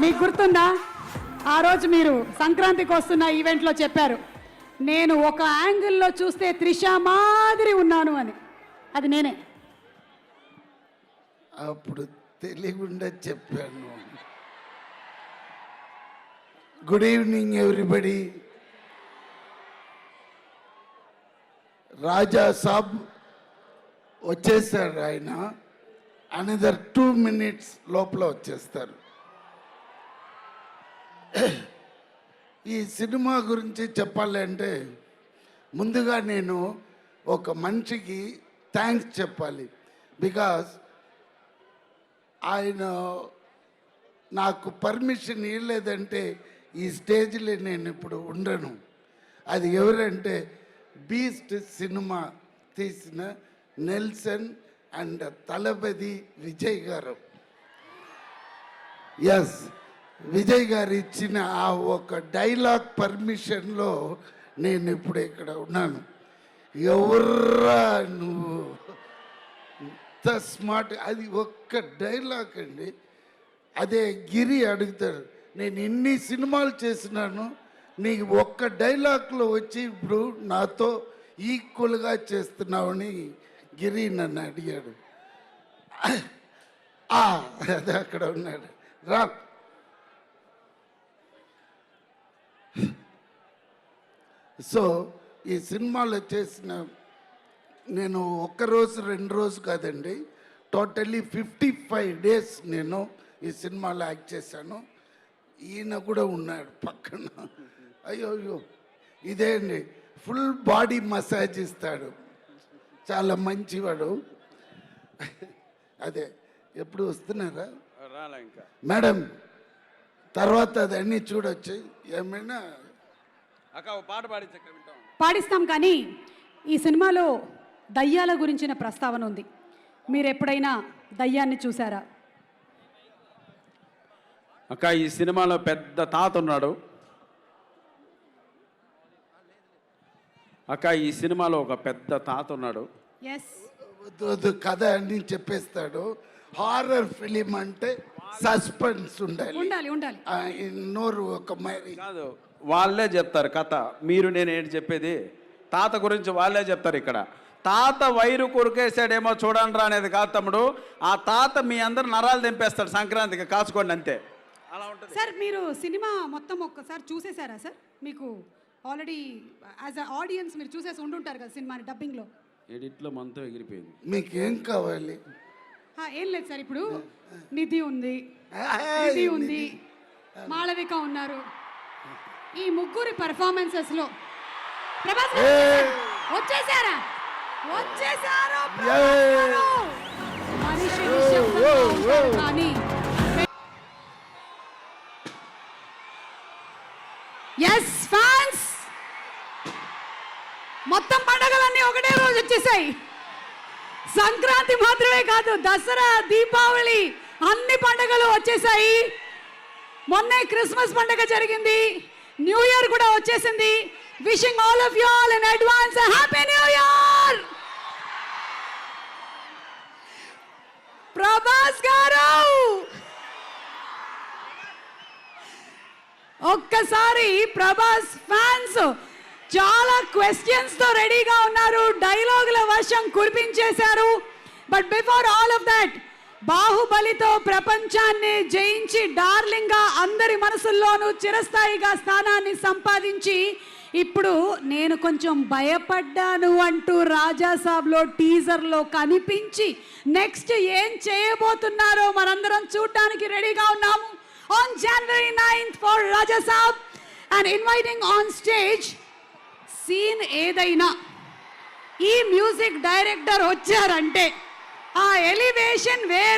మీకు గుర్తుందా ఆ రోజు మీరు సంక్రాంతికి వస్తున్న ఈవెంట్లో చెప్పారు నేను ఒక యాంగిల్లో చూస్తే త్రిష మాదిరి ఉన్నాను అని. అది నేనే. అప్పుడు తెలియకుండా చెప్పాను. Good evening everybody. Raja Saab వచ్చేసారు. ఆయన అనదర్ 2 minutes లోపల వచ్చేస్తారు. ఈ సినిమా గురించి చెప్పాలంటే ముందుగా నేను ఒక మనిషికి థ్యాంక్స్ చెప్పాలి. బికాస్ ఆయన నాకు పర్మిషన్ ఇవ్వలేదంటే ఈ స్టేజ్లో నేను ఇప్పుడు ఉండను. అది ఎవరంటే బీస్ట్ సినిమా తీసిన నెల్సన్ అండ్ తలపతి విజయ్ గారు. ఎస్, విజయ్ గారు ఇచ్చిన ఆ ఒక డైలాగ్ పర్మిషన్లో నేను ఇప్పుడు ఇక్కడ ఉన్నాను. ఎవర్రా నువ్వు ఇంత స్మార్ట్, అది ఒక్క డైలాగ్ అండి. అదే గిరి అడుగుతాడు, నేను ఇన్ని సినిమాలు చేసినాను, నీకు ఒక్క డైలాగ్లో వచ్చి ఇప్పుడు నాతో ఈక్వల్గా చేస్తున్నావని గిరి నన్ను అడిగాడు. అదే అక్కడ ఉన్నాడు. రా, సో ఈ సినిమాలో చేసిన నేను ఒక్కరోజు 2 రోజు కాదండి, టోటల్లీ 55 days నేను ఈ సినిమాలో యాక్ట్ చేశాను. ఈయన కూడా ఉన్నాడు పక్కన. అయ్యో ఇదే అండి, ఫుల్ బాడీ మసాజ్ ఇస్తాడు, చాలా మంచివాడు. అదే ఎప్పుడు వస్తున్నారా మేడం? తర్వాత అదన్నీ చూడొచ్చు. ఏమైనా పాట పాడిస్తాం. కానీ ఈ సినిమాలో దయ్యాల గురించిన ప్రస్తావన ఉంది. మీరు ఎప్పుడైనా దయ్యాన్ని చూసారా? అక్క, ఈ సినిమాలో పెద్ద తాత ఉన్నాడు. అక్క, ఈ సినిమాలో ఒక పెద్ద తాత ఉన్నాడు. ఎస్, కథ అన్ని చెప్పేస్తాడు. హారర్ ఫిలిం అంటే సస్పెన్స్ ఉండాలి. నోరు ఒక మరి కాదు, వాళ్ళే చెప్తారు కథ. మీరు నేను ఏంటి చెప్పేది, తాత గురించి వాళ్ళే చెప్తారు. ఇక్కడ తాత వైరు కొరికేసాడేమో చూడండి రా అనేది కాదు తమ్ముడు. ఆ తాత మీ అందరు నరాలు తెంపేస్తాడు సంక్రాంతికి, కాచుకోండి అంతే. అలా ఉంటుంది సార్. మీరు సినిమా మొత్తం ఒక్కసారి చూసేసారా సార్? మీకు ఆల్రెడీ యాజ్ అ ఆడియన్స్ మీరు చూసేసి ఉండుంటారు కదా సినిమాని డబ్బింగ్లో. ఎడిట్లో మనతో ఎగిరిపోయింది. మీకేం కావాలి? ఏం లేదు సార్, ఇప్పుడు నిధి ఉంది, మాళవిక ఉన్నారు. ఈ ముగ్గురి పర్ఫార్మెన్సెస్లో ప్రభాస్ వచ్చేసారు. మనిషి నిశ్శబ్దంగా ఉంటాడు కానీ ఎస్ ఫ్యాన్స్, మొత్తం పండగలన్నీ ఒకటే రోజు వచ్చేసాయి. సంక్రాంతి మాత్రమే కాదు, దసరా, దీపావళి అన్ని పండుగలు వచ్చేసాయి. మొన్నే క్రిస్మస్ పండుగ జరిగింది, న్యూ ఇయర్ కూడా వచ్చేసింది. Wishing all of you all in advance happy new year. Prabhas గారు ఒక్కసారి ప్రభాస్ ఫ్యాన్స్ చాలా క్వశ్చన్స్ తో రెడీగా ఉన్నారు, డైలాగుల వర్షం కురిపించేశారు. But before all of that, బాహుబలితో ప్రపంచాన్ని జయించి డార్లింగ్ గా అందరి మనసుల్లోనూ చిరస్థాయిగా స్థానాన్ని సంపాదించి ఇప్పుడు నేను కొంచెం భయపడ్డాను అంటూ రాజాసాబ్లో టీజర్లో కనిపించి నెక్స్ట్ ఏం చేయబోతున్నారో మనందరం చూడటానికి రెడీగా ఉన్నాము. On January 9th for Rajasaab and inviting on stage scene ఏదైనా ఈ మ్యూజిక్ డైరెక్టర్ వచ్చారంటే ఆ ఎలివేషన్ వేరే